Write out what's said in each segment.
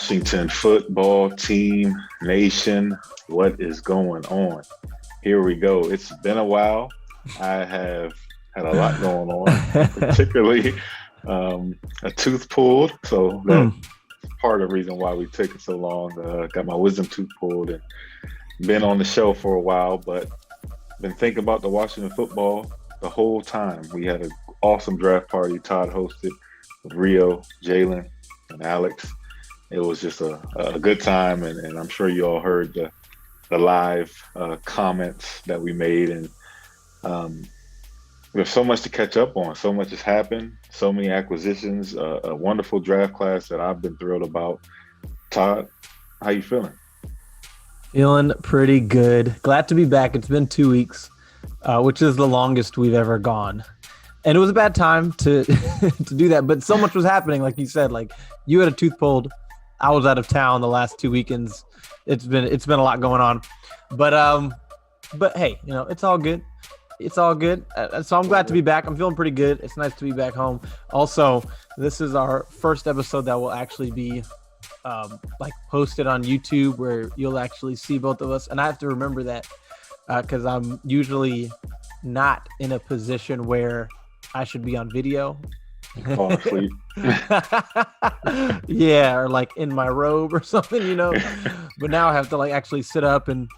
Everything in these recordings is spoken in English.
Washington football team, nation, what is going on? Here we go. It's been a while. I have had a lot going on, particularly a tooth pulled. So that's part of the reason why we took it so long. Got my wisdom tooth pulled and been on the show for a while, but been thinking about the Washington football the whole time. We had an awesome draft party Todd hosted with Rio, Jalen, and Alex. It was just a good time, and I'm sure you all heard the live comments that we made, and there's so much to catch up on. So much has happened, so many acquisitions, a wonderful draft class that I've been thrilled about. Todd, how you feeling? Feeling pretty good. Glad to be back. It's been 2 weeks, which is the longest we've ever gone. And it was a bad time to to do that, but so much was happening. Like you said, like you had a tooth pulled. I was out of town the last 2 weekends. It's been a lot going on, but hey, you know, it's all good. It's all good. So I'm glad to be back. I'm feeling pretty good. It's nice to be back home. Also, this is our first episode that will actually be like posted on YouTube, where you'll actually see both of us. And I have to remember that because I'm usually not in a position where I should be on video. Fall asleep. Yeah, or like in my robe or something, you know. But now I have to like actually sit up and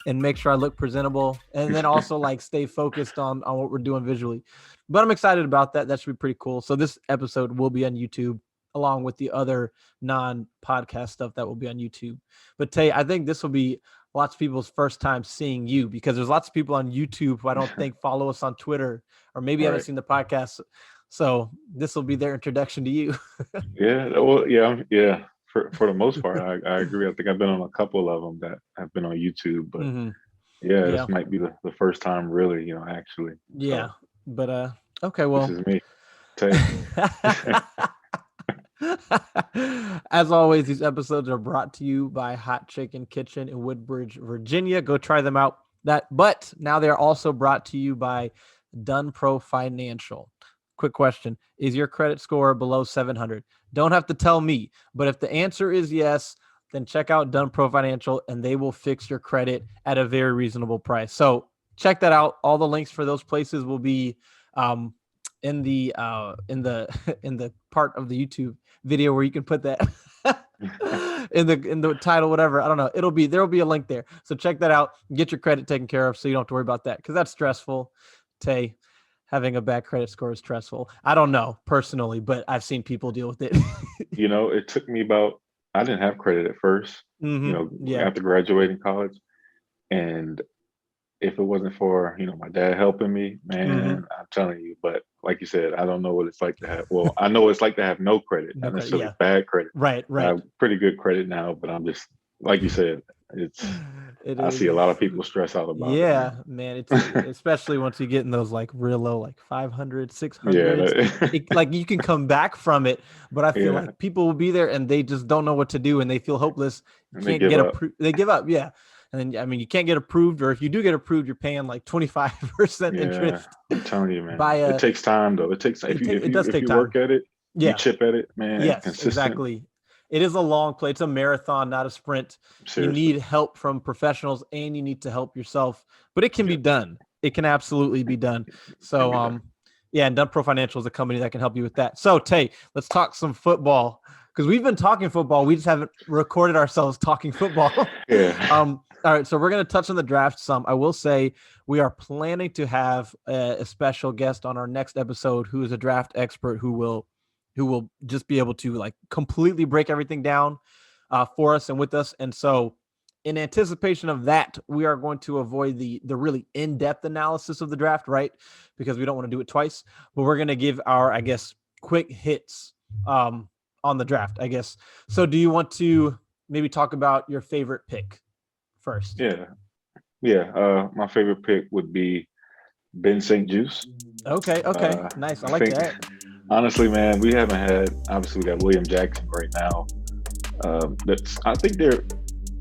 make sure I look presentable, and then also like stay focused on what we're doing visually. But I'm excited about that. That should be pretty cool. So this episode will be on YouTube along with the other non-podcast stuff that will be on YouTube. But Tay, I think this will be lots of people's first time seeing you, because there's lots of people on YouTube who I don't think follow us on Twitter, or maybe haven't seen the podcast. So this will be their introduction to you. Yeah, well, yeah. For the most part, I agree. I think I've been on a couple of them that have been on YouTube, but this might be the first time really, you know, actually. Yeah, so, but okay, well. This is me. Tay. As always, these episodes are brought to you by Hot Chikn Kitchn in Woodbridge, Virginia. Go try them out. But now they're also brought to you by Dun Pro Financial. Quick question. Is your credit score below 700? Don't have to tell me, but if the answer is yes, then check out Dun Pro Financial and they will fix your credit at a very reasonable price. So check that out. All the links for those places will be in the part of the YouTube video where you can put that in the title, whatever. I don't know. There will be a link there. So check that out. Get your credit taken care of so you don't have to worry about that, because that's stressful. Tay, having a bad credit score is stressful. I don't know personally, but I've seen people deal with it. You know, it took me I didn't have credit at first, you know, after graduating college. And if it wasn't for, you know, my dad helping me, man, I'm telling you, but like you said, I don't know what it's like to have, well, I know what it's like to have no credit, not necessarily bad credit. Right. I have pretty good credit now, but I'm just, like you said, I see a lot of people stress out about it. Yeah, man. It's especially once you get in those like real low, like 500, 600. Like you can come back from it, but I feel like people will be there and they just don't know what to do and they feel hopeless. They give up. Yeah. And then, I mean, you can't get approved, or if you do get approved, you're paying like 25% interest. I'm telling you, man. It takes time, though. It takes time. It does take time. Work at it, you chip at it, man. Yes, exactly. It is a long play. It's a marathon, not a sprint. Seriously. You need help from professionals, and you need to help yourself. But it can be done. It can absolutely be done. So, and Dun Pro Financial is a company that can help you with that. So, Tay, let's talk some football, because we've been talking football. We just haven't recorded ourselves talking football. Yeah. All right, so we're going to touch on the draft some. I will say we are planning to have a special guest on our next episode who is a draft expert who will just be able to like completely break everything down for us and with us. And so in anticipation of that, we are going to avoid the really in-depth analysis of the draft, right? Because we don't want to do it twice. But we're going to give our, I guess, quick hits on the draft, I guess. So do you want to maybe talk about your favorite pick first? Yeah. My favorite pick would be Ben St. Juice. Okay. Nice. I like that. Honestly, man, we haven't had, obviously we got William Jackson right now. I think they're,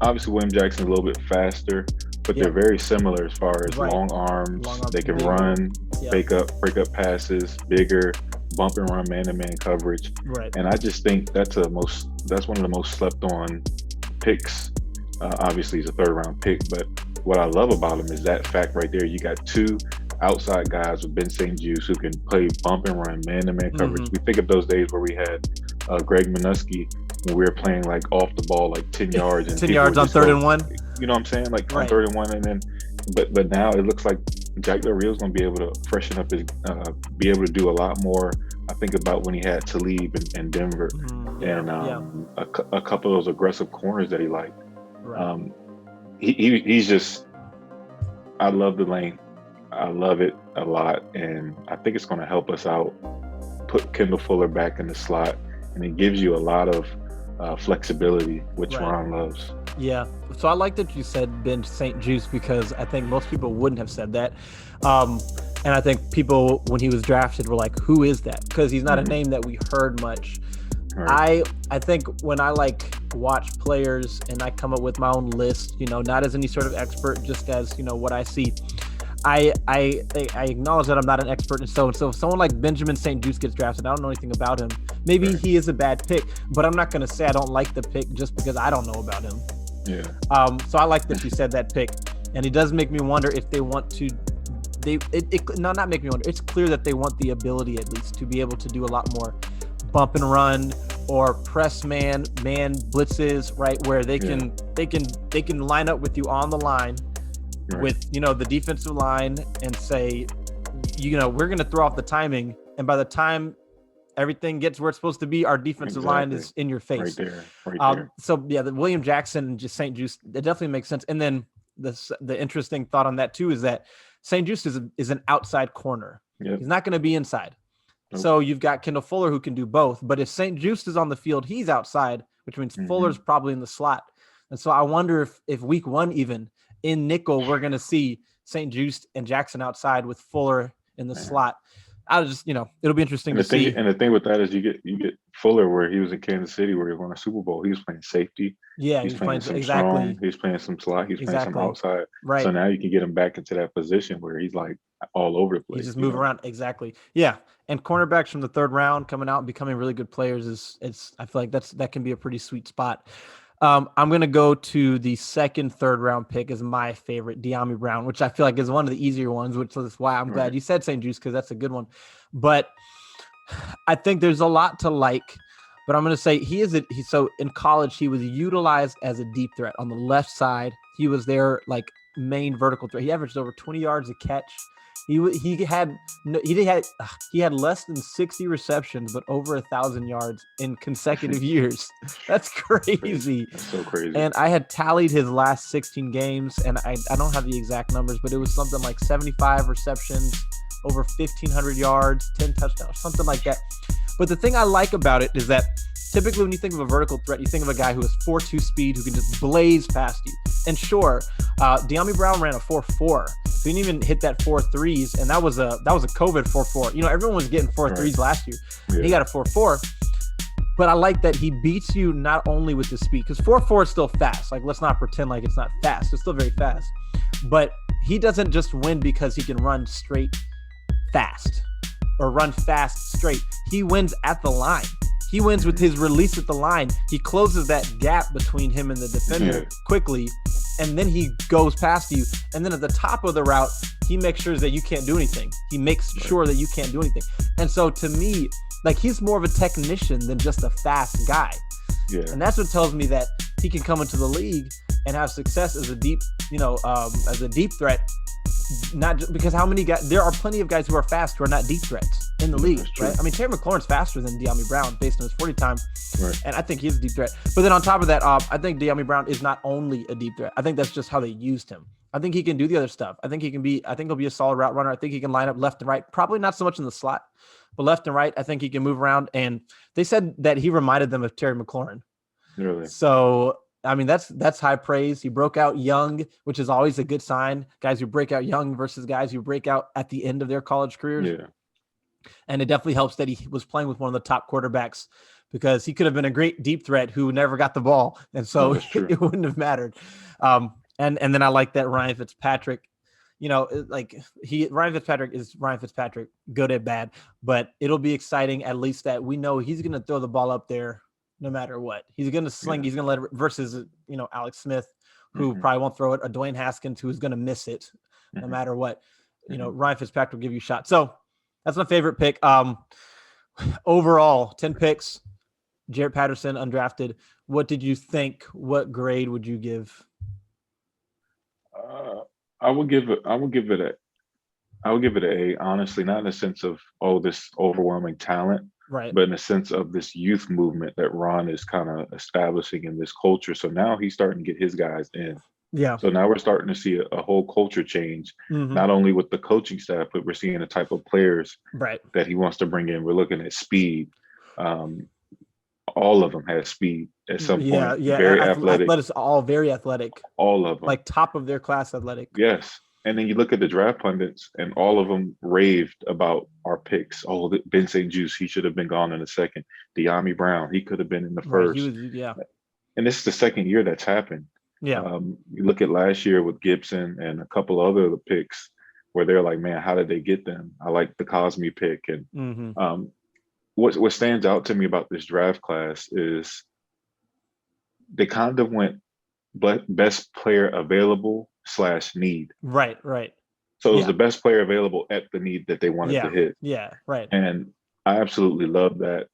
obviously William Jackson a little bit faster, but they're very similar as far as long arms. They can run, break up passes, bigger, bump and run man-to-man coverage. Right. And I just think that's one of the most slept on picks. Obviously, he's a third round pick, but what I love about him is that fact right there. You got two outside guys with Ben St. Juice who can play bump and run man-to-man coverage. Mhm. We think of those days where we had Greg Minuski when we were playing like off the ball, like 10 yards. And 10 yards on third and one. You know what I'm saying? Like on Right. third and one, and then, but now it looks like Jack Del Rio's going to be able to freshen up his, be able to do a lot more. I think about when he had Talib in Denver, and a couple of those aggressive corners that he liked. Right. He's just, I love the lane. I love it a lot, and I think it's going to help us out. Put Kendall Fuller back in the slot, and it gives you a lot of flexibility, which Right. Ron loves. Yeah. So I like that you said Ben St. Juice, because I think most people wouldn't have said that. And I think people, when he was drafted, were like, who is that? Because he's not a name that we heard much. Right. I think when I watch players and I come up with my own list, not as any sort of expert, just as, what I see. I acknowledge that I'm not an expert, and so if someone like Benjamin St. Juice gets drafted, I don't know anything about him. Maybe he is a bad pick, but I'm not going to say I don't like the pick just because I don't know about him. Yeah. So I like that you said that pick, and it does make me wonder if they want to. Not make me wonder. It's clear that they want the ability, at least, to be able to do a lot more bump and run or press man blitzes, right, where they can line up with you on the line. Right. With the defensive line, and say, we're going to throw off the timing, and by the time everything gets where it's supposed to be, our defensive line is in your face. Right there. So yeah, the William Jackson and just St. Juice, it definitely makes sense. And then the interesting thought on that too is that St. Juice is an outside corner. Yep. He's not going to be inside. Nope. So you've got Kendall Fuller who can do both. But if St. Juice is on the field, he's outside, which means Fuller's probably in the slot. And so I wonder if week one, even in nickel, we're going to see St. Juice and Jackson outside with Fuller in the slot. I was just, it'll be interesting to see. And the thing with that is you get Fuller, where he was in Kansas City, where he won a Super Bowl. He was playing safety. Yeah, he's playing some exactly. strong. He's playing some slot. He's playing some outside. Right. So now you can get him back into that position where he's like all over the place. He's just moving around. Exactly. Yeah. And cornerbacks from the third round coming out and becoming really good players I feel like that can be a pretty sweet spot. I'm going to go to the third round pick as my favorite, Dyami Brown, which I feel like is one of the easier ones, which is why I'm glad you said St. Juice, because that's a good one. But I think there's a lot to like, but I'm going to say so in college, he was utilized as a deep threat on the left side. He was their main vertical threat. He averaged over 20 yards a catch. He had less than 60 receptions, but over 1,000 yards in consecutive years. That's crazy. That's so crazy. And I had tallied his last 16 games, and I don't have the exact numbers, but it was something like 75 receptions, over 1,500 yards, 10 touchdowns, something like that. But the thing I like about it is that typically when you think of a vertical threat, you think of a guy who has 4.2 speed, who can just blaze past you. And sure, Dyami Brown ran a 4.4. So he didn't even hit that 4.3s, and that was a COVID 4.4. Everyone was getting 4.3s last year. Yeah. He got a 4.4. But I like that he beats you not only with the speed, because 4.4 is still fast. Let's not pretend like it's not fast. It's still very fast. But he doesn't just win because he can run straight fast or run fast straight. He wins at the line. He wins with his release at the line. He closes that gap between him and the defender quickly, and then he goes past you. And then at the top of the route, he makes sure that you can't do anything. He makes sure that you can't do anything. And so to me, he's more of a technician than just a fast guy. Yeah. And that's what tells me that he can come into the league and have success as a deep, as a deep threat. Not just because there are plenty of guys who are fast who are not deep threats in the league, right? I mean, Terry McLaurin's faster than Dyami Brown based on his 40 time, and I think he's a deep threat. But then on top of that, I think Dyami Brown is not only a deep threat. I think that's just how they used him. I think he can do the other stuff. I think he'll be a solid route runner. I think he can line up left and right, probably not so much in the slot, but left and right. I think he can move around. And they said that he reminded them of Terry McLaurin. Really? So, I mean, that's high praise. He broke out young, which is always a good sign. Guys who break out young versus guys who break out at the end of their college careers. Yeah. And it definitely helps that he was playing with one of the top quarterbacks, because he could have been a great deep threat who never got the ball. And so it wouldn't have mattered. And then I like that Ryan Fitzpatrick, like Ryan Fitzpatrick is Ryan Fitzpatrick, good and bad, but it'll be exciting at least that we know he's going to throw the ball up there no matter what. He's going to sling. Yeah. He's going to let it versus, Alex Smith, who Mhm. probably won't throw it, or Dwayne Haskins, who's going to miss it no Mhm. matter what. Mhm. Ryan Fitzpatrick will give you a shot. So that's my favorite pick. Overall, 10 picks, Jarrett Patterson, undrafted. What did you think? What grade would you give? Uh, I would give it. I would give it an A. Honestly, not in the sense of this overwhelming talent, Right. but in the sense of this youth movement that Ron is kind of establishing in this culture. So now he's starting to get his guys in. Yeah. So now we're starting to see a whole culture change, Mm-hmm. not only with the coaching staff, but we're seeing the type of players Right. that he wants to bring in. We're looking at speed. Um, all of them have speed at some Yeah. point. Yeah. Very athletic. Athletics, all very athletic, All of them. like top of their class athletic. Yes. And then you look at the draft pundits, and all of them raved about our picks. Oh, Ben St. Juice, he should have been gone in the second. De'Ami Brown, he could have been in the Right. He first. was, yeah. And this is the second year that's happened. Yeah. You look at last year with Gibson and a couple other picks where they're like, man, how did they get them? I like the Cosme pick. And Mm-hmm. what stands out to me about this draft class is they kind of went best player available / need. Right. Right. So it was Yeah. the best player available at the need that they wanted to Yeah. hit. Yeah. Right. And I absolutely love that.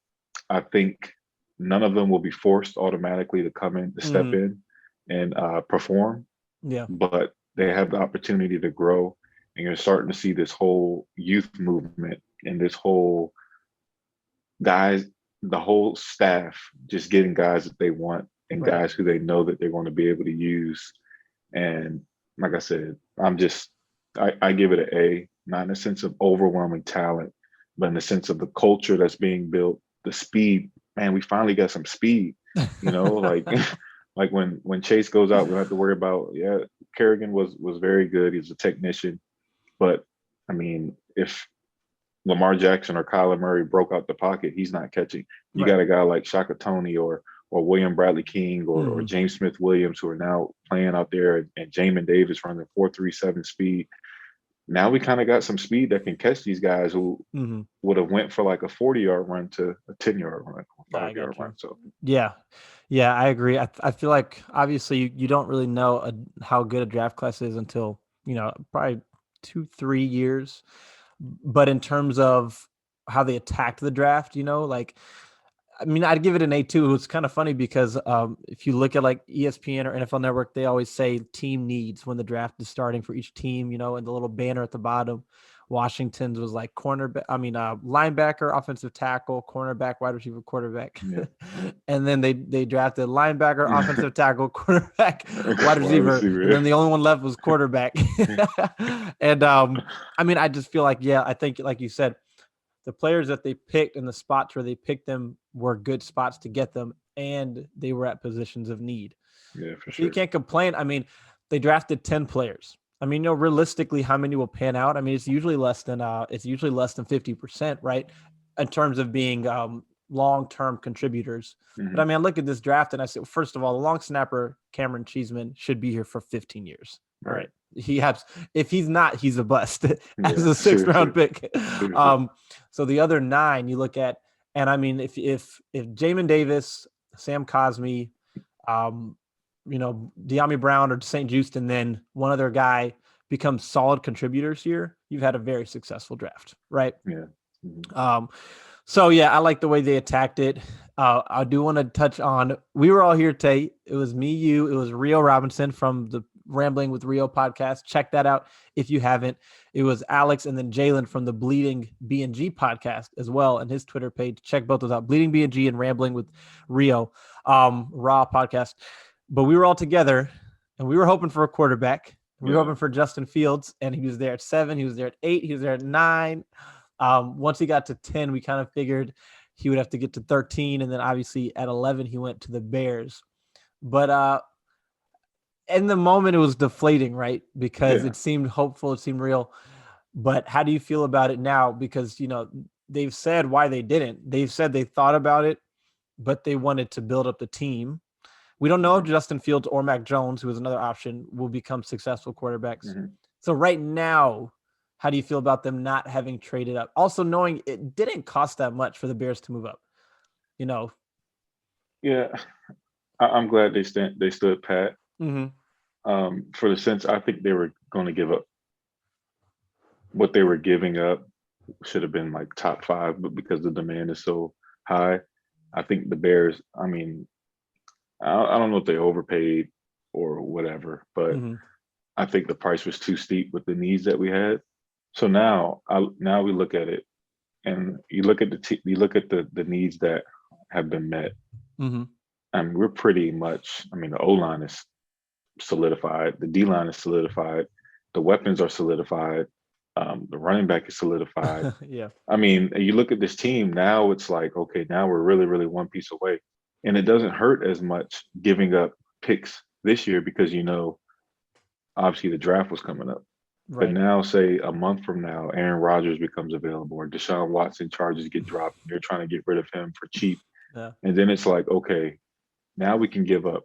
I think none of them will be forced automatically to come in, to step Mhm. in and perform, Yeah. but they have the opportunity to grow. And you're starting to see this whole youth movement and this whole guys, the whole staff just getting guys that they want and Right. guys who they know that they're going to be able to use. And like I said, I give it an A, not in the sense of overwhelming talent, but in the sense of the culture that's being built, the speed. Man, we finally got some speed, like like when Chase goes out, we don't have to worry about, Kerrigan was very good. He's a technician. But I mean, if Lamar Jackson or Kyler Murray broke out the pocket, he's not catching. You Right. got a guy like Shaka Tony or William Bradley King or Mhm. James Smith Williams who are now playing out there, and Jamin Davis running 4.37 speed. Now we kind of got some speed that can catch these guys who Mhm. would have went for like a 40-yard run to a 10-yard run, or I 5-yard got you. run. So Yeah. Yeah, I agree. I feel like obviously you don't really know how good a draft class is until, probably 2-3 years. But in terms of how they attacked the draft, like, I mean, I'd give it an A too. It's kind of funny because if you look at like ESPN or NFL Network, they always say team needs when the draft is starting for each team, and the little banner at the bottom. Washington's was like linebacker, offensive tackle, cornerback, wide receiver, quarterback. yeah. And then they drafted linebacker, offensive tackle, quarterback, wide Wide receiver, receiver, and then the only one left was quarterback. And I mean, I just feel like, I think like you said, the players that they picked and the spots where they picked them were good spots to get them, and they were at positions of need. Yeah, for So you sure. can't complain. I mean, they drafted 10 players. I mean, realistically, how many will pan out? I mean, it's usually less than 50%, right? In terms of being long-term contributors. But I mean, I look at this draft and I say, first of all, the long snapper Cameron Cheeseman should be here for 15 years. All right. If he's not, he's a bust as a sixth round pick. So the other 9 you look at, and I mean, if Jamin Davis, Sam Cosme, De'Ami Brown or St. Just, and then one other guy becomes solid contributors here, you've had a very successful draft, right? Yeah. So I like the way they attacked it. I do want to touch on, we were all here today. It was me, you, it was Rio Robinson from the Rambling with Rio podcast. Check that out if you haven't. It was Alex and then Jalen from the Bleeding B&G podcast as well, and his Twitter page. Check both those out. Bleeding B&G and Rambling with Rio, Raw podcast. But we were all together, and we were hoping for a quarterback. We were hoping for Justin Fields, and he was there at 7. He was there at 8. He was there at 9. Once he got to 10, we kind of figured he would have to get to 13, and then obviously at 11 he went to the Bears. But in the moment it was deflating, right? Because it seemed hopeful, it seemed real. But how do you feel about it now? Because they've said why they didn't. They've said they thought about it, but they wanted to build up the team. We don't know if Justin Fields or Mac Jones, who is another option, will become successful quarterbacks. So right now, how do you feel about them not having traded up? Also knowing it didn't cost that much for the Bears to move up. You know. Yeah, I'm glad they stood pat. Mm-hmm. For the sense, I think they were going to give up what they were giving up should have been like top five, but because the demand is so high, I think the Bears. I mean, I don't know if they overpaid or whatever, but Mm-hmm. I think the price was too steep with the needs that we had. So now we look at it, and you look at you look at the needs that have been met, Mm-hmm. and we're pretty much. I mean, the O line is solidified, the D line is solidified, the weapons are solidified, the running back is solidified. Yeah. I mean, you look at this team now; it's like, okay, now we're really, really one piece away, and it doesn't hurt as much giving up picks this year because obviously the draft was coming up. But Right. now, say a month from now, Aaron Rodgers becomes available, or Deshaun Watson charges get dropped, and they're trying to get rid of him for cheap, Yeah. and then it's like, okay, now we can give up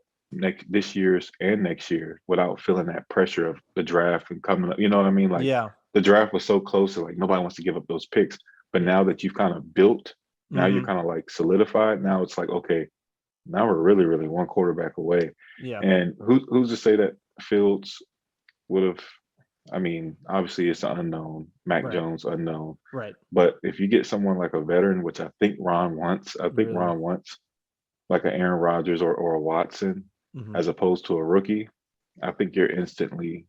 this year's and next year without feeling that pressure of the draft and coming up. You know what I mean? Like Yeah. the draft was so close, and like nobody wants to give up those picks. But Yeah. now that you've kind of built, now you're Mm-hmm. kind of like solidified. Now it's like, okay, now we're really, really one quarterback away. Yeah. And who's to say that Fields would have? I mean, obviously it's an unknown. Mac Right. Jones unknown. Right. But if you get someone like a veteran, which I think Really. Ron wants like an Aaron Rodgers or a Watson, Mm-hmm. as opposed to a rookie, I think you're instantly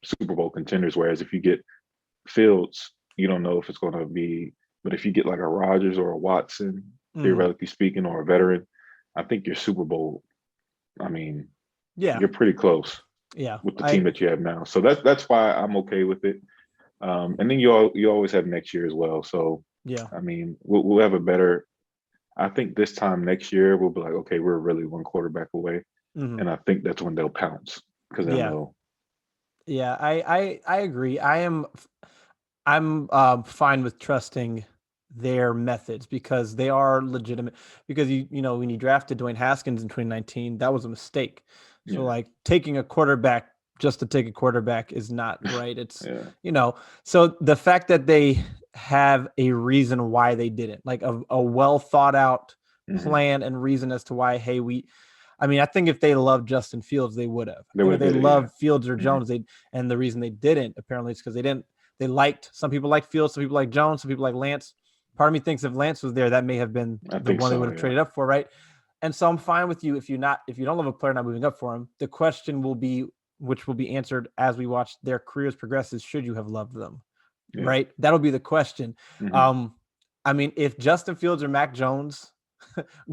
Super Bowl contenders. Whereas if you get Fields, you don't know if it's going to be, but if you get like a Rodgers or a Watson, Mm-hmm. theoretically speaking, or a veteran, I think you're Super Bowl. I mean, Yeah. you're pretty close Yeah. with the I team agree. that you have now. So that's why I'm okay with it. And then you always have next year as well. So Yeah. I mean, we'll have a better. I think this time next year we'll be like, okay, we're really one quarterback away, Mm-hmm. and I think that's when they'll pounce because they'll Yeah. know. Yeah. I agree. I'm fine with trusting their methods because they are legitimate. Because when you drafted Dwayne Haskins in 2019, that was a mistake. So Yeah, like taking a quarterback just to take a quarterback is not right. It's yeah, you know so the fact that they have a reason why they did it, like a well thought out hmm plan and reason as to why, hey, I mean, I think if they loved Justin Fields, they would have. I they think would if have they did it. Yeah, loved Fields or hmm Jones, and the reason they didn't apparently is because they didn't. They liked some people like Fields, some people like Jones, some people like Lance. Part of me thinks if Lance was there, that may have been I the think one they would so. have Yeah, traded up for, right? And so I'm fine with you if you don't love a player not moving up for him. The question will be, which will be answered as we watch their careers progress, is should you have loved them, yeah, right? That'll be the question. hmm Um, I mean, if Justin Fields or Mac Jones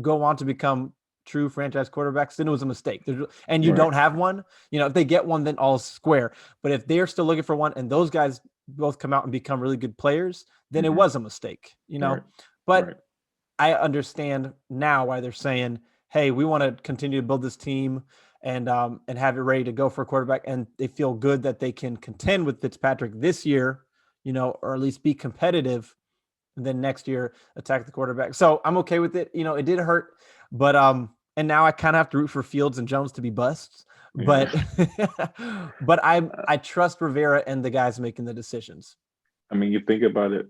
go on to become true franchise quarterbacks, then it was a mistake. And you right, don't have one, if they get one, then all's square. But if they're still looking for one and those guys both come out and become really good players, then it hmm was a mistake. right, But right, I understand now why they're saying, hey, we want to continue to build this team and have it ready to go for a quarterback. And they feel good that they can contend with Fitzpatrick this year, or at least be competitive, and then next year attack the quarterback. So I'm okay with it. It did hurt, but and now I kind of have to root for Fields and Jones to be busts. yeah. But but I trust Rivera and the guys making the decisions. I mean, you think about it.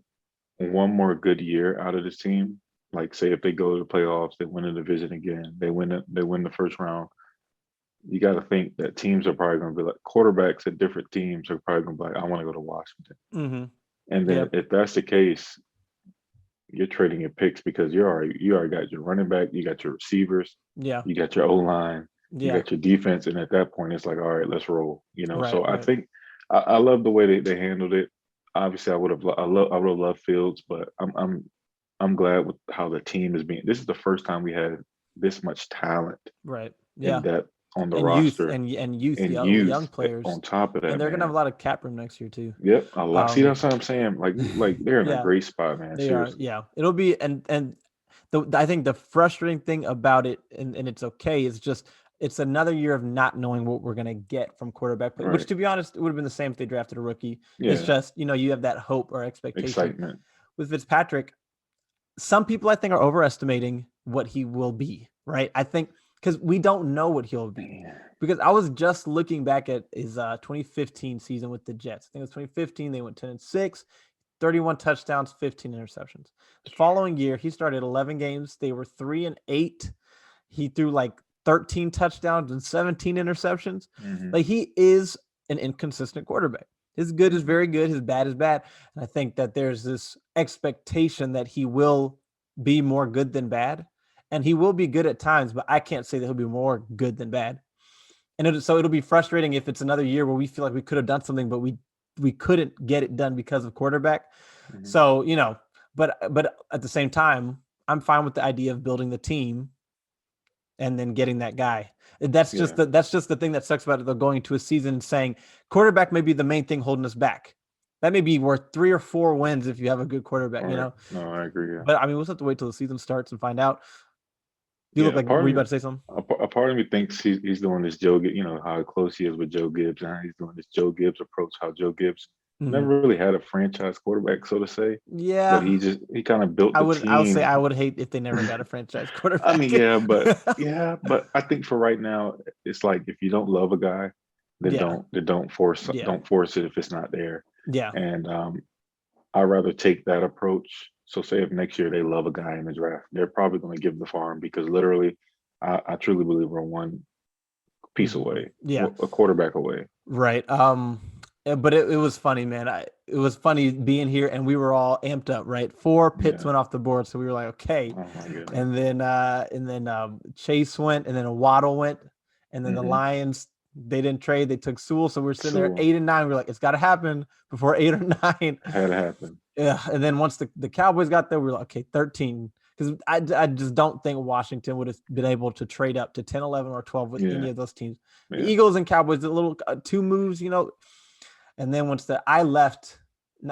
One more good year out of this team, like say if they go to the playoffs, they win the division again, they win the first round. You got to think that teams are probably going to be like quarterbacks at different teams are probably going to be like, I want to go to Washington. Mm-hmm. And then Yep. if that's the case, you're trading your picks because you already got your running back, you got your receivers, Yeah. you got your O line, you Yeah. got your defense, and at that point, it's like, all right, let's roll. Right. So I Right. think I love the way they handled it. Obviously, I would have loved Fields, but I'm glad with how the team is being. This is the first time we had this much talent Right. and Yeah. depth on the And youth roster and youth, and young youth players, on top of and that, they're gonna have man. a lot of cap room next year too. Yep, a lot. See, Um, that's what I'm saying. Like they're in a yeah, great spot, man. they are. Seriously. Yeah, it'll be and I think the frustrating thing about it, and it's okay, is just it's another year of not knowing what we're gonna get from quarterback play. Which, Right. to be honest, it would have been the same if they drafted a rookie. It's Yeah. just you have that hope or expectation Excitement. with Fitzpatrick. Some people I think are overestimating what he will be. Right? I think because we don't know what he'll be. because I was just looking back at his 2015 season with the Jets. I think it was 2015. They went 10-6, 31 touchdowns, 15 interceptions. The following year, he started 11 games. They were 3-8. He threw like 13 touchdowns and 17 interceptions. Like, he is an inconsistent quarterback. His good is very good. His bad is bad. And I think that there's this expectation that he will be more good than bad. And he will be good at times, but I can't say that he'll be more good than bad. And so it'll be frustrating if it's another year where we feel like we could have done something, but we couldn't get it done because of quarterback. So, but at the same time, I'm fine with the idea of building the team and then getting that guy. That's just the thing that sucks about it, though, going to a season saying quarterback may be the main thing holding us back. That may be worth 3 or 4 wins if you have a good quarterback, No, I agree. Yeah. But I mean, we'll have to wait till the season starts and find out. You look like, were you about to say something? A part of me thinks he's doing this Joe, how close he is with Joe Gibbs, and how he's doing this Joe Gibbs approach, how Joe Gibbs never really had a franchise quarterback, so to say. Yeah. But he kind of built the team. I would say I would hate if they never got a franchise quarterback. I mean, but I think for right now, it's like if you don't love a guy, then don't force it if it's not there. Yeah. And I'd rather take that approach. So say if next year they love a guy in the draft, they're probably going to give the farm because literally, I truly believe we're one piece away, a quarterback away. Right. But it was funny, man. It was funny being here, and we were all amped up. Right, 4 picks went off the board, so we were like, okay. Oh my goodness. And then Chase went, and then Waddle went, and then the Lions, they didn't trade. They took Sewell, so we're sitting there 8 and 9. We're like, it's got to happen before 8 or 9. It had to happen. Yeah, and then once the Cowboys got there, we were like, okay, 13. Because I just don't think Washington would have been able to trade up to 10, 11, or 12 with any of those teams. Yeah. The Eagles and Cowboys, a little 2 moves, And then once I left,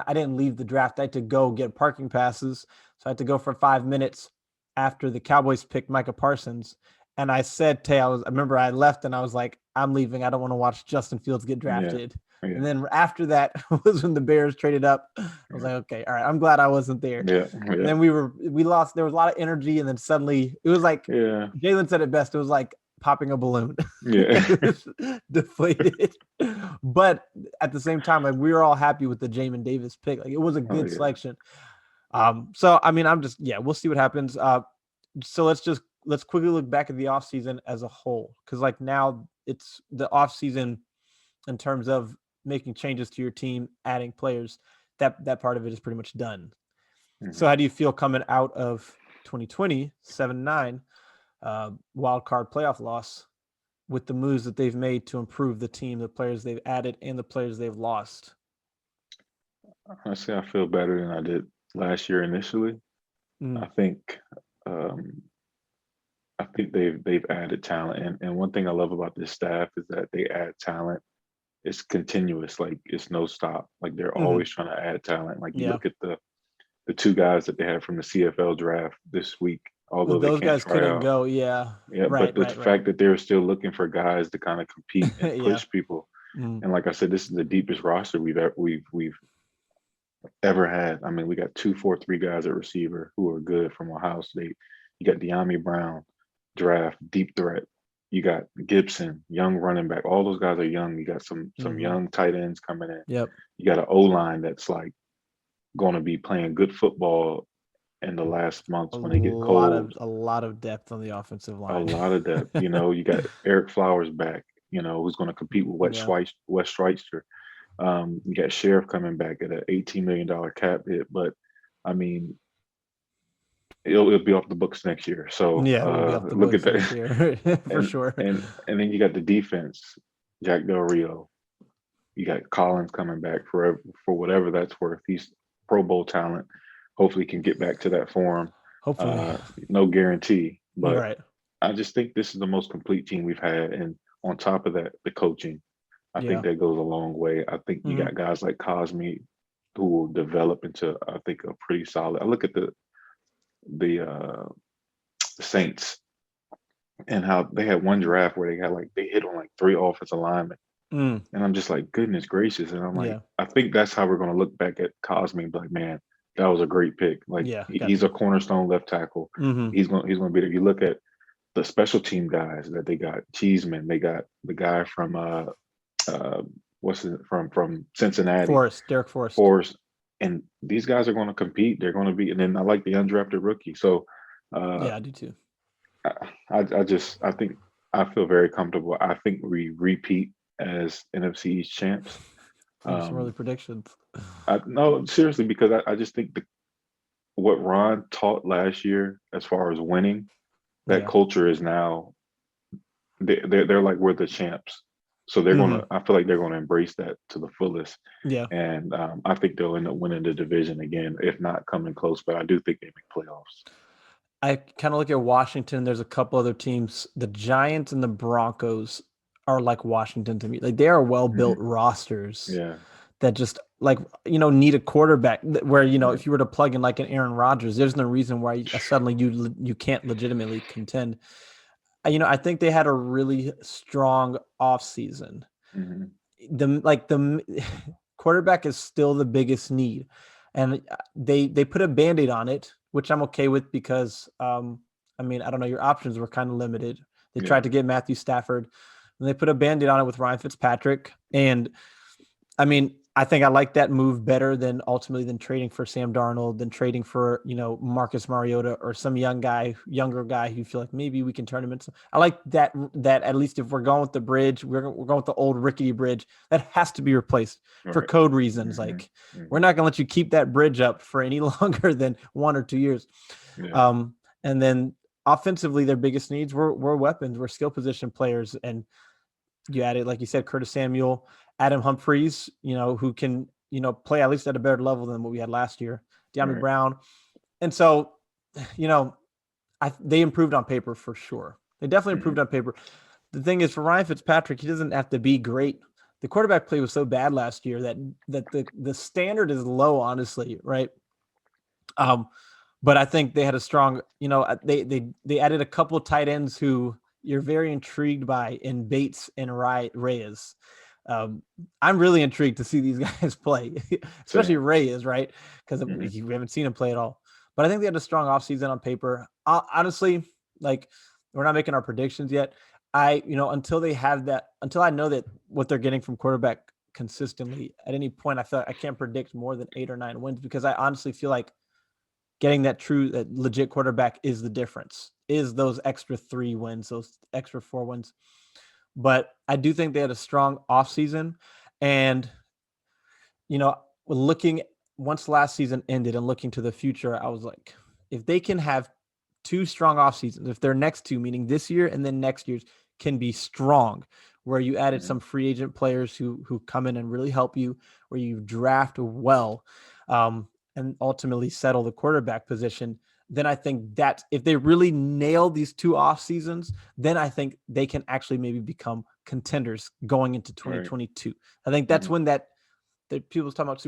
I didn't leave the draft. I had to go get parking passes. So I had to go for 5 minutes after the Cowboys picked Micah Parsons. And I said, I remember I left and I was like, I'm leaving. I don't want to watch Justin Fields get drafted. Yeah. And then after that was when the Bears traded up. I was like, okay, all right. I'm glad I wasn't there. Yeah. And then we lost. There was a lot of energy. And then suddenly it was like, Jalen said it best. It was like popping a balloon. Yeah. Deflated. But at the same time, like, we were all happy with the Jamin Davis pick. Like, it was a good selection. So I mean, we'll see what happens. So let's quickly look back at the offseason as a whole. Cause like now it's the offseason in terms of making changes to your team, adding players, that part of it is pretty much done. So how do you feel coming out of 2020, 7-9, wild card playoff loss, with the moves that they've made to improve the team, the players they've added, and the players they've lost? Honestly, I feel better than I did last year initially. I think they've added talent, and one thing I love about this staff is that they add talent. It's continuous, like it's no stop. Like they're always trying to add talent. Like you look at the 2 guys that they had from the CFL draft this week. Although those they can't guys couldn't go, but the fact that they're still looking for guys to kind of compete and push people, and like I said, this is the deepest roster we've ever had. I mean, we got 2-4-3 guys at receiver who are good from Ohio State. You got De'Ami Brown, draft deep threat. You got Gibson, young running back. All those guys are young. You got some young tight ends coming in. Yep. You got an O-line that's like going to be playing good football in the last months when they get cold. A lot of depth on the offensive line. A lot of depth. You got Eric Flowers back, who's going to compete with Wes Schweitzer. You got Sheriff coming back at an $18 million cap hit. But, I mean, it'll be off the books next year. So look at that. For sure. And then you got the defense, Jack Del Rio. You got Collins coming back for whatever that's worth. He's Pro Bowl talent. Hopefully can get back to that form. Hopefully. No guarantee. But I just think this is the most complete team we've had. And on top of that, the coaching, I think that goes a long way. I think you got guys like Cosme who will develop into, I think, a pretty solid. I look at the Saints and how they had one draft where they hit on like 3 offensive linemen. And I'm just like, goodness gracious. And I'm like, I think that's how we're going to look back at Cosme and be like, man, that was a great pick. Like he's a cornerstone left tackle. He's going to be there. You look at the special team guys that they got. Cheeseman, they got the guy from uh what's it from Cincinnati, Forrest, Derek Forrest. Force, and these guys are going to compete. They're going to be, and then I like the undrafted rookie. So uh Yeah, I do too. I think I feel very comfortable. I think we repeat as NFC East champs. Ooh, some early Um, predictions. I no seriously because I just think what Ron taught last year as far as winning, that Yeah. culture is now they're like we're the champs. So they're Hmm. gonna. I feel like they're gonna embrace that to the fullest, Yeah. and I think they'll end up winning the division again, if not coming close. But I do think they make playoffs. I kind of look at Washington. There's a couple other teams. The Giants and the Broncos are like Washington to me. Like they are well built Hmm. rosters Yeah, that just like need a quarterback where right. if you were to plug in like an Aaron Rodgers, there's no reason why suddenly you can't legitimately contend. I think they had a really strong offseason. Hmm. The quarterback is still the biggest need, and they put a band-aid on it, which I'm okay with because I mean, I don't know, your options were kind of limited. They Yeah, tried to get Matthew Stafford, and they put a band-aid on it with Ryan Fitzpatrick. And I mean, I think I like that move better than ultimately than trading for Sam Darnold, than trading for, Marcus Mariota or some younger guy who feel like maybe we can turn him into. I like that at least if we're going with the bridge, we're going with the old rickety bridge that has to be replaced for right. code reasons. Hmm. Like we're Hmm. not going to let you keep that bridge up for any longer than 1 or 2 years. Yeah, And then offensively, their biggest needs were weapons, were skill position players, and you added, like you said, Curtis Samuel, Adam Humphreys, who can, play at least at a better level than what we had last year, De'Ami right. Brown. And so, you know, they improved on paper for sure. They definitely Hmm. improved on paper. The thing is, for Ryan Fitzpatrick, he doesn't have to be great. The quarterback play was so bad last year that the standard is low, honestly, right? Um, but I think they had a strong, they added a couple of tight ends who you're very intrigued by in Bates and Reyes. Um, I'm really intrigued to see these guys play, especially Same. Reyes, right? Because Hmm. we haven't seen him play at all. But I think they had a strong offseason on paper. Honestly, like we're not making our predictions yet. Until I know that what they're getting from quarterback consistently at any point, I feel like I can't predict more than 8 or 9 wins because I honestly feel like getting that legit quarterback is the difference, is those extra 3 wins, those extra 4 wins. But I do think they had a strong offseason. And, you know, looking once last season ended and looking to the future, I was like, if they can have 2 strong off seasons, if their next two, meaning this year and then next year's, can be strong, where you added Hmm. some free agent players who come in and really help you, where you draft well, um, and ultimately settle the quarterback position, then I think that if they really nail these 2 off seasons, then I think they can actually maybe become contenders going into Right. 2022. I think that's Hmm. when that people's talking about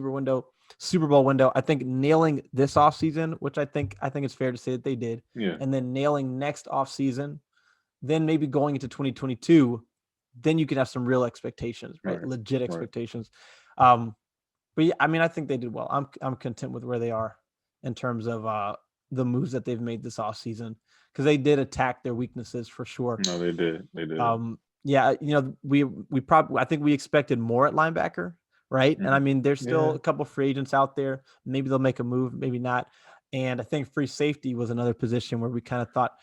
Super Bowl window. I think nailing this offseason, which I think it's fair to say that they did, Yeah. and then nailing next offseason, then maybe going into 2022, then you can have some real expectations, right? Right. Legit Right. expectations. Um, but yeah, I mean, I think they did well. I'm content with where they are in terms of the moves that they've made this offseason because they did attack their weaknesses for sure. No, they did. They did. Yeah, we probably I think we expected more at linebacker, right? And I Hmm. mean, there's still Yeah. a couple free agents out there. Maybe they'll make a move, maybe not. And I think free safety was another position where we kind of thought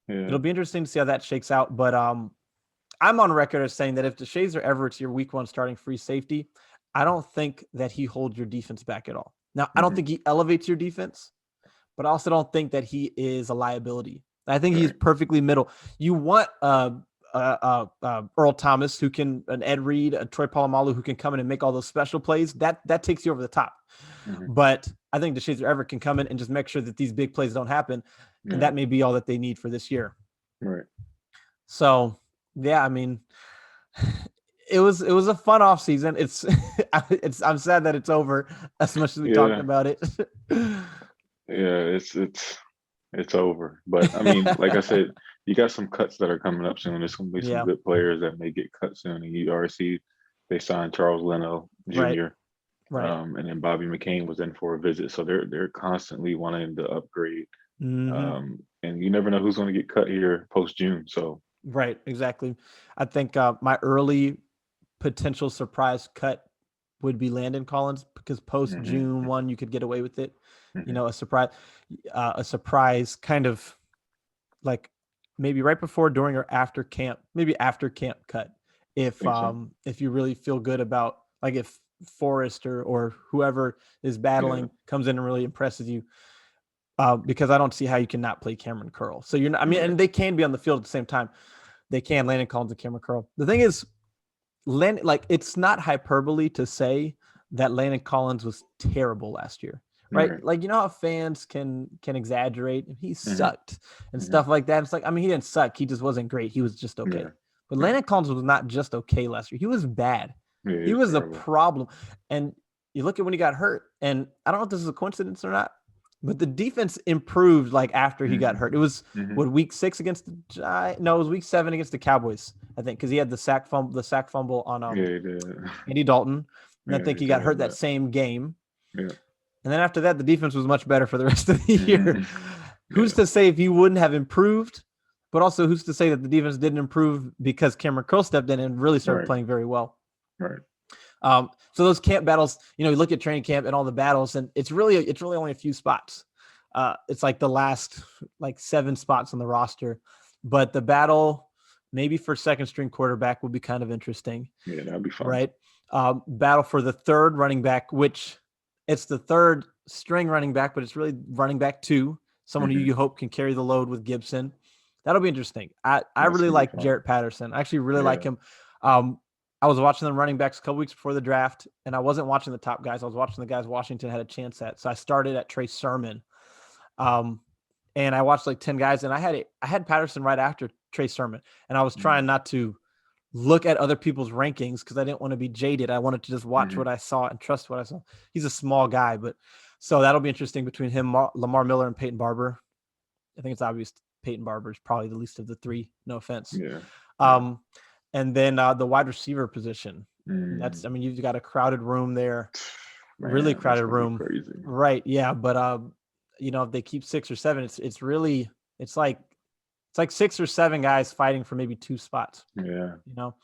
Yeah. it'll be interesting to see how that shakes out. But I'm on record as saying that if DeShazer Everett's your week 1 starting free safety, I don't think that he holds your defense back at all. Now, I don't Hmm. think he elevates your defense, but I also don't think that he is a liability. I think he's Right. perfectly middle. You want Earl Thomas, who can, an Ed Reed, a Troy Polamalu, who can come in and make all those special plays. That takes you over the top. Hmm. But I think DeShazer Everett can come in and just make sure that these big plays don't happen, and Yeah. that may be all that they need for this year. Right. So, yeah, I mean, it was a fun off season. It's I'm sad that it's over as much as we talked Yeah. about it. Yeah. It's over. But I mean, like I said, you got some cuts that are coming up soon. There's gonna be some Yeah, good players that may get cut soon. And you already see they signed Charles Leno right, Jr. right. And then Bobby McCain was in for a visit. So they're constantly wanting to upgrade Hmm. and you never know who's going to get cut here post June. So Right, exactly. I think my early potential surprise cut would be Landon Collins because post June 1 you could get away with it. You know, a surprise kind of like maybe right before, during, or after camp, maybe after camp cut. If you really feel good about, like, if Forrest or whoever is battling comes in and really impresses you, because I don't see how you can not play Cameron Curl. So you're not, I mean, and they can be on the field at the same time. They can, Landon Collins and Cameron Curl. The thing is, like, it's not hyperbole to say that Landon Collins was terrible last year, right? Like, you know how fans can exaggerate, and he sucked and stuff like that. It's like, I mean, he didn't suck. He just wasn't great. He was just okay. But Landon Collins was not just okay last year. He was bad. He was terrible. A problem. And you look at when he got hurt, and I don't know if this is a coincidence or not, but the defense improved like after he got hurt. It was week 6 against the Giants. No, it was week 7 against the Cowboys, I think, because he had the sack fumble on Andy Dalton. And I think he got hurt that same game. Yeah. And then after that, the defense was much better for the rest of the year. Who's to say if he wouldn't have improved? But also, who's to say that the defense didn't improve because Cameron Curl stepped in and really started playing very well? Right. So those camp battles, you know, you look at training camp and all the battles, and it's really only a few spots. It's like the last 7 spots on the roster, but the battle maybe for second string quarterback would be kind of interesting. Yeah, that'd be fun. Right. Battle for the third running back, which it's the third string running back, but it's really running back 2, someone who you hope can carry the load with Gibson. That'll be interesting. I really like Jarrett Patterson. I actually really like him. I was watching the running backs a couple weeks before the draft, and I wasn't watching the top guys. I was watching the guys Washington had a chance at. So I started at Trey Sermon, and I watched 10 guys, and I had Patterson right after Trey Sermon, and I was trying not to look at other people's rankings because I didn't want to be jaded. I wanted to just watch what I saw and trust what I saw. He's a small guy, but so that'll be interesting between him, Lamar Miller, and Peyton Barber. I think it's obvious Peyton Barber is probably the least of the 3. No offense. Yeah. And then the wide receiver position. That's, I mean, you've got a crowded room there, really crowded room. Right. Yeah. But, you know, if they keep 6 or 7, it's like 6 or 7 guys fighting for maybe 2 spots. Yeah. You know,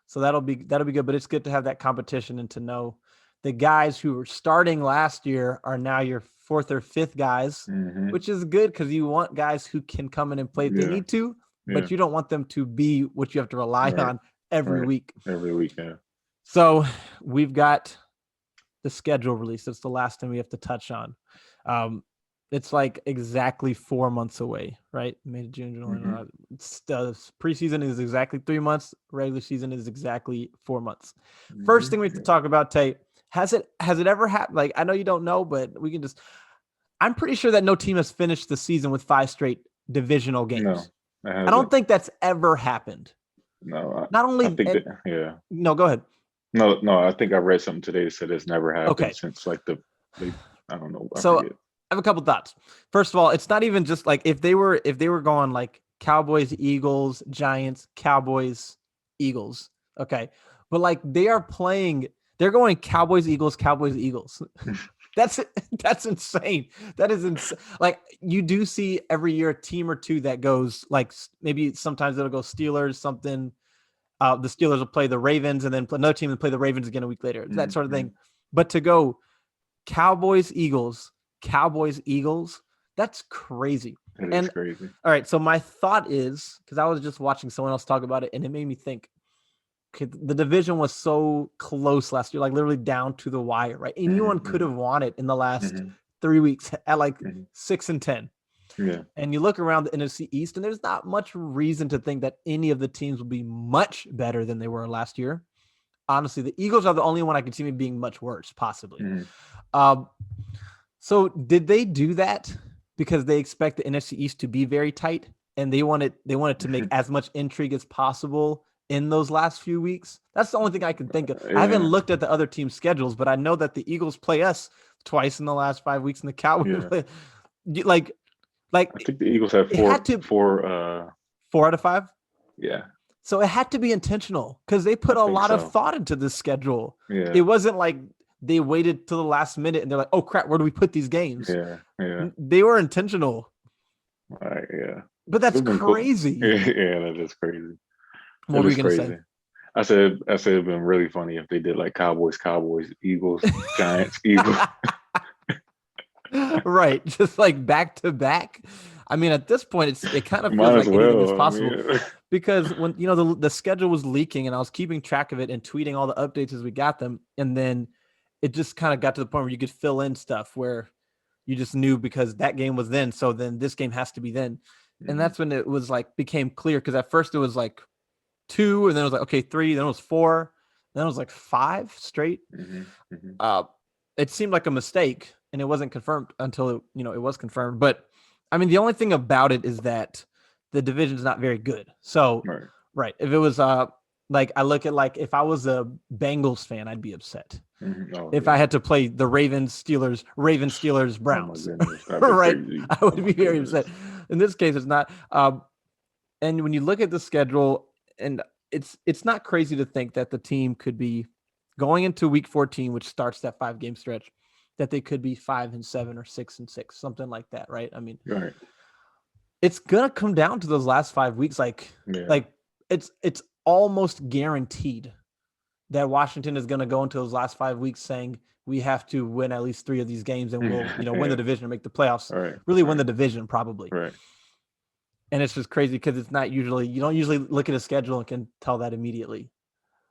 so that'll be good, but it's good to have that competition and to know the guys who were starting last year are now your 4th or 5th guys, which is good because you want guys who can come in and play if they need to. But you don't want them to be what you have to rely on every week. Every week, yeah. So we've got the schedule release. That's the last thing we have to touch on. It's like exactly 4 months away, right? May, June, July. Preseason is exactly 3 months. Regular season is exactly 4 months. First thing we have to talk about, Tate, has it ever happened? Like, I know you don't know, but we can just. I'm pretty sure that no team has finished the season with 5 straight divisional games. No. I don't think that's ever happened. No, not only. I think No, go ahead. No. I think I read something today that said it's never happened since I don't know. So I have a couple thoughts. First of all, it's not even just like if they were going like Cowboys, Eagles, Giants, Cowboys, Eagles. Okay, but like they're going Cowboys, Eagles, Cowboys, Eagles. That's insane. That is insane. Like you do see every year a team or 2 that goes like maybe sometimes it'll go Steelers something. The Steelers will play the Ravens and then another team will play the Ravens again a week later. That sort of thing. But to go Cowboys, Eagles, that's crazy. It is crazy. All right. So my thought is, because I was just watching someone else talk about it and it made me think, okay, the division was so close last year, like literally down to the wire, right? Anyone could have won it in the last 3 weeks at 6-10. Yeah. And you look around the NFC East, and there's not much reason to think that any of the teams will be much better than they were last year. Honestly, the Eagles are the only one I could see me being much worse, possibly. So did they do that because they expect the NFC East to be very tight, and they wanted to make as much intrigue as possible in those last few weeks? That's the only thing I can think of. I haven't looked at the other team's schedules, but I know that the Eagles play us twice in the last 5 weeks, and the Cowboys play. Like I think the Eagles have 4 out of 5. Yeah. So it had to be intentional because they put a lot of thought into this schedule. Yeah. It wasn't like they waited till the last minute and they're like, "Oh crap, where do we put these games?" Yeah. They were intentional. Right, yeah. But that's It's been cool. crazy. Yeah, that is crazy. What That were is you gonna say? crazy. I said it'd been really funny if they did like Cowboys, Eagles, Giants, Eagles. Right, just like back to back. I mean, at this point, it kind of feels Might as like anything is well. I possible mean, because when the schedule was leaking and I was keeping track of it and tweeting all the updates as we got them, and then it just kind of got to the point where you could fill in stuff where you just knew because that game was then, so then this game has to be then, and mhm, that's when it was like became clear because at first it was like two, and then it was like okay three, then it was four, then it was like five straight. mhm. uh, it seemed like a mistake and it wasn't confirmed until it was confirmed. But I mean, the only thing about it is that the division's not very good. So, Right. right, if it was like I look at like if I was a Bengals fan, I'd be upset. Oh If I yeah. had to play the Ravens, Steelers, Oh my Browns, goodness, that'd be right, crazy. I Oh would my be very upset. goodness. In this case, it's not. And when you look at the schedule, and it's not crazy to think that the team could be going into week 14, which starts that 5-game stretch, that they could be 5-7 or 6-6, something like that, right? I mean, Right. it's gonna come down to those last 5 weeks. Yeah. Like it's almost guaranteed that Washington is gonna go into those last 5 weeks saying we have to win at least 3 of these games and we'll win the Yeah. division and make the playoffs. Right. Really win Right. the division probably. Right. And it's just crazy because it's not usually you don't usually look at a schedule and can tell that immediately.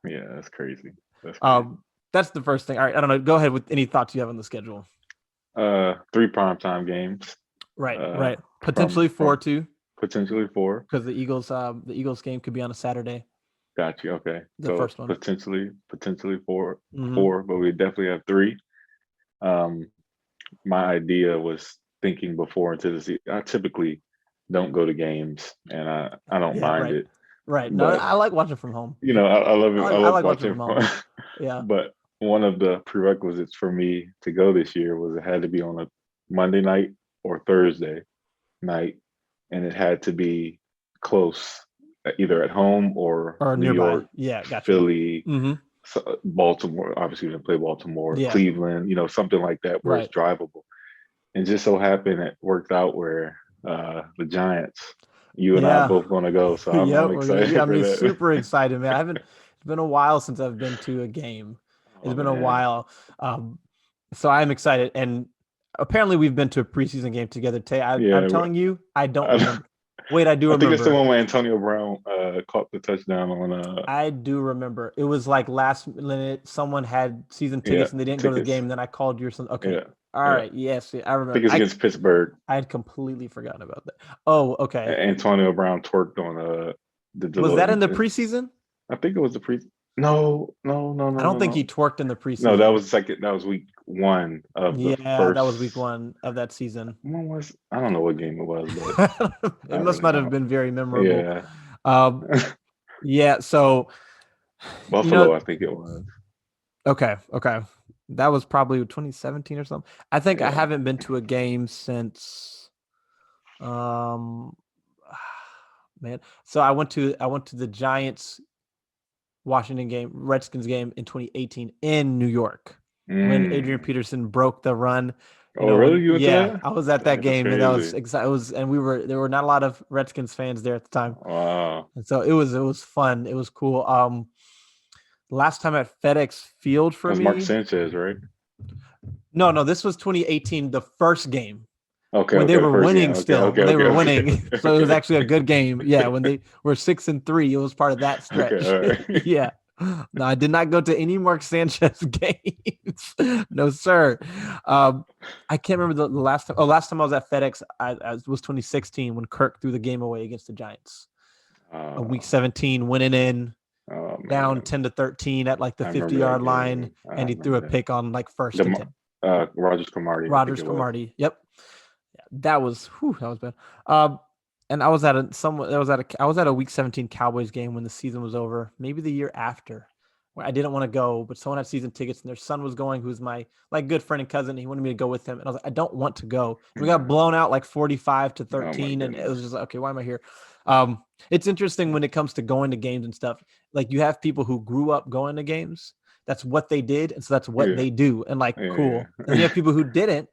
Yeah, that's crazy. That's crazy. Um, that's the first thing. All right, I don't know. Go ahead with any thoughts you have on the schedule. 3 primetime games. Right. From Potentially four too, potentially 4. because the Eagles game could be on a Saturday. Got you. Okay. The So first one. potentially 4, Mm-hmm. 4, but we definitely have 3. Um, my idea was thinking before into the season. I typically don't go to games, and I don't Yeah. mind Right. it. Right. No, But I like watching from home. I love it. I I love like watching watching from home. from. Yeah. But one of the prerequisites for me to go this year was it had to be on a Monday night or Thursday night, and it had to be close, either at home or Or New nearby. York, Yeah. Gotcha. Philly, Mm-hmm. Baltimore. Obviously, we didn't play Baltimore, Yeah. Cleveland. Something like that where it's Right. drivable. And just so happened it worked out where the Giants, you and I are Yeah. both going to go. So I'm Yep. We're gonna be. excited I for mean, that. super excited, man. I haven't. It's been a while since I've been to a game. It's Oh been a man, while. Um, so I'm excited. And apparently, we've been to a preseason game together. Tay, I'm yeah. telling you, I don't I, remember. Wait, I do I think it's the remember. one where Antonio Brown caught the touchdown on I do remember. It was like last minute. Someone had season yeah, tickets and they didn't go to the tickets. game. And then I called you or something. Okay. Yeah, All yeah. right. Yes, I I remember. think it's I against Pittsburgh. I had completely forgotten about that. Oh, okay. Antonio Brown twerked on the Was that little. in the preseason? I think it was the pre. No, no, no, I no, don't no, think he no. twerked in the No, that preseason. was second. That was week 1 of the Yeah, that was week first. 1 of that season. When was I don't know what game it was, but It must not I have don't. been very memorable. Yeah, Um, yeah, so you know, Buffalo, I think it was. okay. That was probably 2017 or something. I think I Yeah. haven't been to a game since um man. So I went to the Giants Washington game, Redskins game in 2018 in New York when Adrian Mm. Peterson broke the run. Oh, really? You went to Yeah, that? I was at that That's game and that was crazy. exciting. It was, and there were not a lot of Redskins fans there at the time. Wow. And so it was fun. It was cool. Last time at FedEx Field That for was Mark me. Sanchez, right? No, this was 2018, the first game Okay, when they okay, the were first game. winning Okay, still, okay, when they okay, were okay. winning. So it was Okay. actually a good game. Yeah, when they were 6-3, it was part of that Okay, stretch. all right. Yeah. No, I did not go to any Mark Sanchez games. No, sir. I can't remember the last time. Oh, last time I was at FedEx, I was 2016 when Kirk threw the game away against the Giants. Week Uh, 17, winning in oh down man, 10-13 at like the I remember that 50-yard line, game. I and he threw remember a pick on like that. first and 10. Rogers Cromartie, I think Rogers it was. Cromartie. Yep. Yeah, that was bad. And I was at a week 17 Cowboys game when the season was over, maybe the year after, where I didn't want to go, but someone had season tickets and their son was going, who's my like good friend and cousin. He wanted me to go with him. And I was like, I don't want to go. And we got blown out like Oh my 45-13. And it goodness. was just like, okay, why am I here? It's interesting when it comes to going to games and stuff. Like you have people who grew up going to games. That's what they did. And so that's what Yeah, they do. And like, yeah, cool. And you have people who didn't.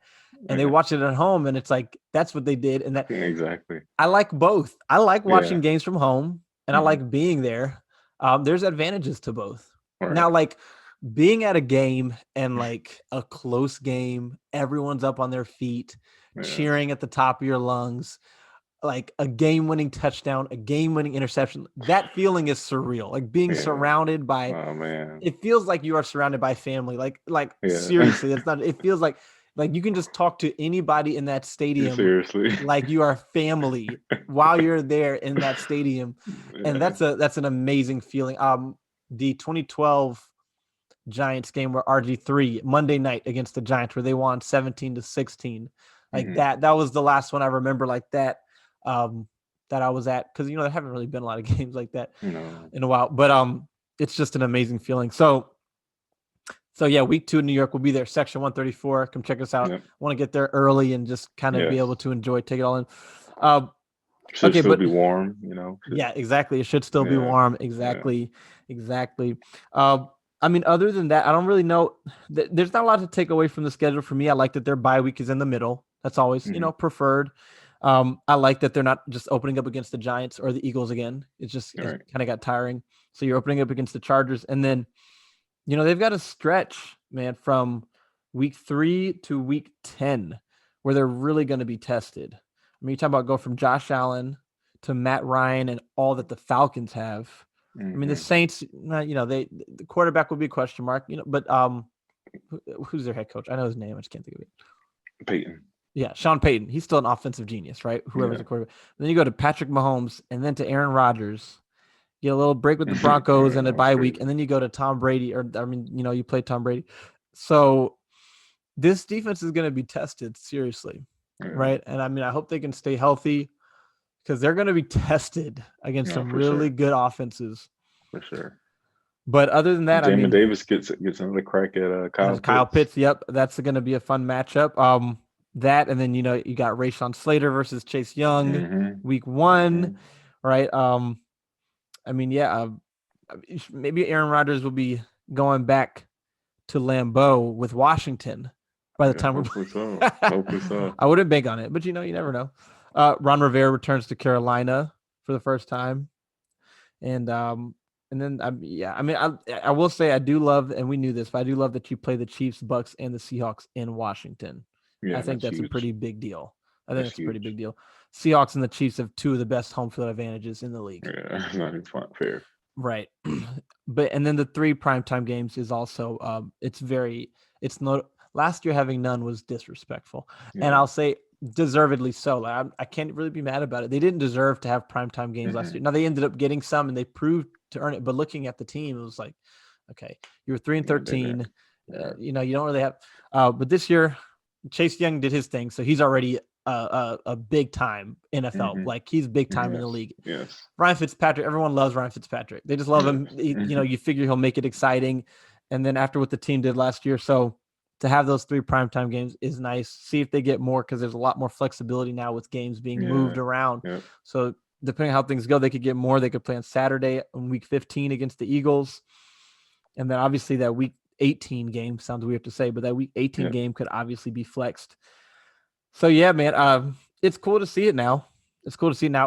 and they watch it at home, and it's like that's what they did. And that exactly. I like both. I like watching Yeah. games from home, and I like being there. There's advantages to both. All Now, right. like being at a game and like a close game, everyone's up on their feet, Yes. cheering at the top of your lungs, like a game-winning touchdown, a game-winning interception. That feeling is surreal. Like being Yeah. surrounded by, Oh man. it feels like you are surrounded by family. Like Yeah. seriously, it's not. It feels like you can just talk to anybody in that stadium, Seriously. like you are family while you're there in that stadium, and Yeah. that's an amazing feeling. The 2012 Giants game where RG3 Monday night against the Giants where they won 17-16. Like that was the last one I remember like that that I was at, because there haven't really been a lot of games like that No. in a while. But it's just an amazing feeling. So yeah, week 2 in New York, we'll be there, section 134. Come check us out. Yep. I want to get there early and just kind of be Yes. able to take it all in. Should Okay, still but be warm, yeah, exactly. It should still be Yeah. warm. Yeah. Exactly. I mean, other than that, I don't really know. There's not a lot to take away from the schedule for me. I like that their bye week is in the middle. That's always, preferred. I like that they're not just opening up against the Giants or the Eagles again. It's just All right. kind of got tiring. So you're opening up against the Chargers, and then, they've got a stretch, man, from week 3 to week 10 where they're really going to be tested. I mean, you talk about go from Josh Allen to Matt Ryan and all that the Falcons have. I mean, the Saints, the quarterback will be a question mark, but who's their head coach? I know his name. I just can't think of it. Peyton. Yeah, Sean Payton. He's still an offensive genius, right? Whoever's the quarterback. And then you go to Patrick Mahomes and then to Aaron Rodgers. Get a little break with the Broncos and a bye week, and then you go to Tom Brady, you play Tom Brady. So this defense is going to be tested seriously, right? And I mean, I hope they can stay healthy because they're going to be tested against some really good offenses. For sure. But other than that, Jamin Davis gets another crack at Kyle Pitts. Yep, that's going to be a fun matchup. That, and then you got Rashawn Slater versus Chase Young, week 1, right? I mean, yeah, maybe Aaron Rodgers will be going back to Lambeau with Washington by the time hopefully so. I wouldn't bank on it, but you never know. Ron Rivera returns to Carolina for the first time, and then I will say I do love, and we knew this, but I do love that you play the Chiefs, Bucks, and the Seahawks in Washington. Yeah, I think that's a pretty big deal. I think that's a pretty big deal. Seahawks and the Chiefs have 2 of the best home field advantages in the league. Yeah, it's not even fair. Right. And then the 3 primetime games is also last year having none was disrespectful. Yeah. And I'll say deservedly so. I can't really be mad about it. They didn't deserve to have primetime games last year. Now they ended up getting some and they proved to earn it, but looking at the team, it was like, okay, you were 3-13. You don't really have but this year Chase Young did his thing, so he's already a big time NFL. Like he's big time in the league. Yes. Ryan Fitzpatrick, everyone loves Ryan Fitzpatrick. They just love him. You figure he'll make it exciting. And then after what the team did last year, so to have those 3 primetime games is nice. See if they get more, because there's a lot more flexibility now with games being moved around. Yep. So depending on how things go, they could get more. They could play on Saturday on week 15 against the Eagles. And then obviously that week 18 game, sounds weird to say, but that week 18 game could obviously be flexed. So yeah, man, it's cool to see it now.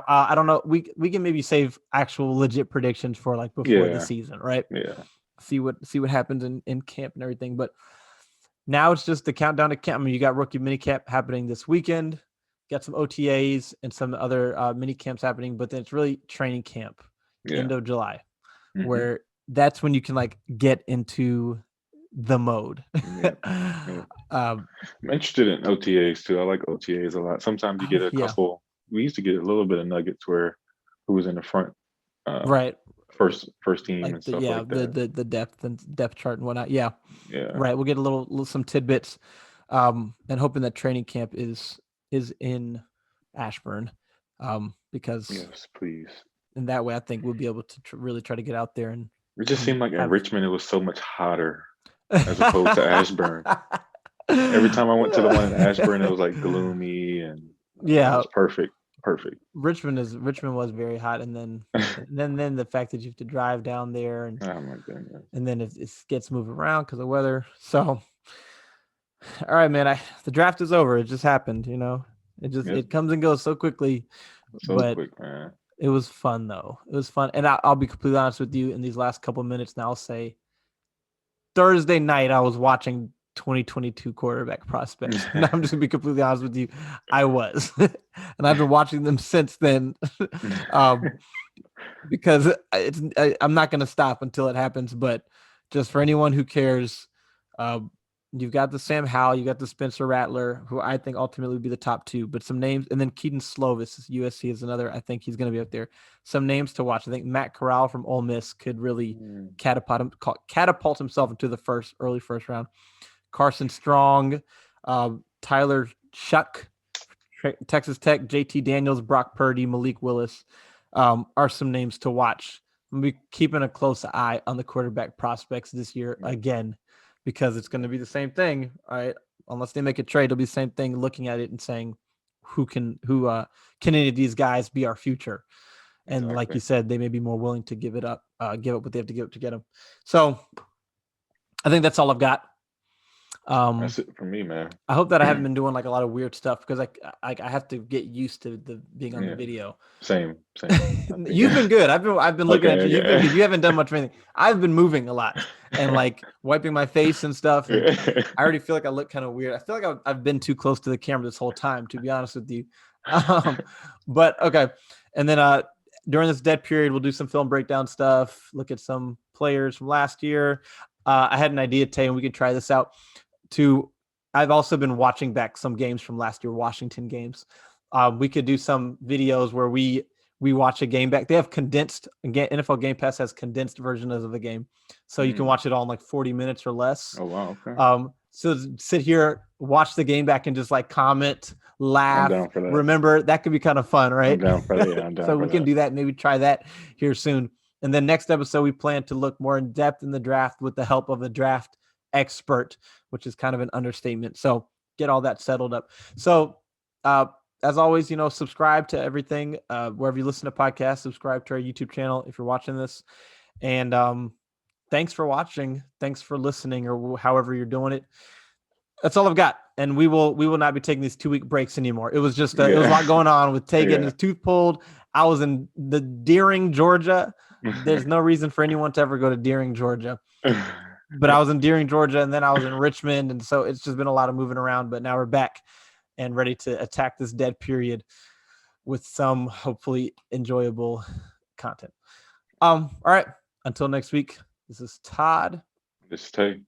I don't know. We can maybe save actual legit predictions for like before the season, right? Yeah. See what happens in camp and everything. But now it's just the countdown to camp. I mean, you got rookie mini camp happening this weekend. Got some OTAs and some other mini camps happening, but then it's really training camp, end of July, where that's when you can like get into the mode. I'm interested in OTAs too. I like OTAs a lot. Sometimes you get a couple. We used to get a little bit of nuggets where who was in the front, right? First team like and stuff like that. The depth chart and whatnot. Yeah. Right. We'll get some tidbits, and hoping that training camp is in Ashburn, because yes, please. In that way, I think we'll be able to really try to get out there. And it just seemed like in Richmond it was so much hotter as opposed to Ashburn. Every time I went to the one in Ashburn, it was like gloomy and it was perfect. Richmond was very hot, and then then the fact that you have to drive down there, and oh my goodness, and then it gets moved around because of weather. So All right, man. The draft is over. It just happened. Yep. It comes and goes so quickly. So But quick, man. it was fun though. It was fun, and I'll be completely honest with you. In these last couple minutes, now I'll say Thursday night I was watching 2022 quarterback prospects. And I'm just gonna be completely honest with you. I was, and I've been watching them since then. um, because I'm not gonna stop until it happens. But just for anyone who cares, um, you've got the Sam Howell, you got the Spencer Rattler, who I think ultimately would be the top two. But some names, and then Keaton Slovis, USC is another. I think he's going to be up there. Some names to watch. I think Matt Corral from Ole Miss could really catapult himself into the early first round. Carson Strong, Tyler Shuck, Texas Tech, JT Daniels, Brock Purdy, Malik Willis are some names to watch. I'm going to be keeping a close eye on the quarterback prospects this year again, because it's going to be the same thing. All right. Unless they make a trade, it'll be the same thing, looking at it and saying, can any of these guys be our future? And Exactly. like you said, they may be more willing to give up what they have to give up to get them. So I think that's all I've got. That's it for me, man. I hope that I haven't been doing like a lot of weird stuff, because I have to get used to being on the video. Same. You've been good. I've been looking at you. Okay. You haven't done much of anything. I've been moving a lot and like wiping my face and stuff. And I already feel like I look kind of weird. I feel like I've been too close to the camera this whole time, to be honest with you. But okay. And then during this dead period, we'll do some film breakdown stuff, look at some players from last year. I had an idea, Tay, and we could try this out. I've also been watching back some games from last year, Washington games. We could do some videos where we watch a game back. They have condensed, NFL Game Pass has condensed versions of the game, so you can watch it all in like 40 minutes or less. Oh wow, okay. So sit here, watch the game back, and just like comment, laugh. I'm down for that. Remember, that could be kind of fun, right? I'm down for that. Yeah, I'm down So for we can do that. Maybe try that here soon. And then next episode, we plan to look more in depth in the draft with the help of a draft expert, which is kind of an understatement. So get all that settled up. So as always, subscribe to everything wherever you listen to podcasts. Subscribe to our YouTube channel if you're watching this. And thanks for watching. Thanks for listening, or however you're doing it. That's all I've got. And we will not be taking these 2-week breaks anymore. It was just it was a lot going on with Tay getting his tooth pulled. I was in the Deering, Georgia. There's no reason for anyone to ever go to Deering, Georgia. But I was in Deering, Georgia, and then I was in Richmond. And so it's just been a lot of moving around. But now we're back and ready to attack this dead period with some hopefully enjoyable content. All right. Until next week, this is Todd. This is Tay.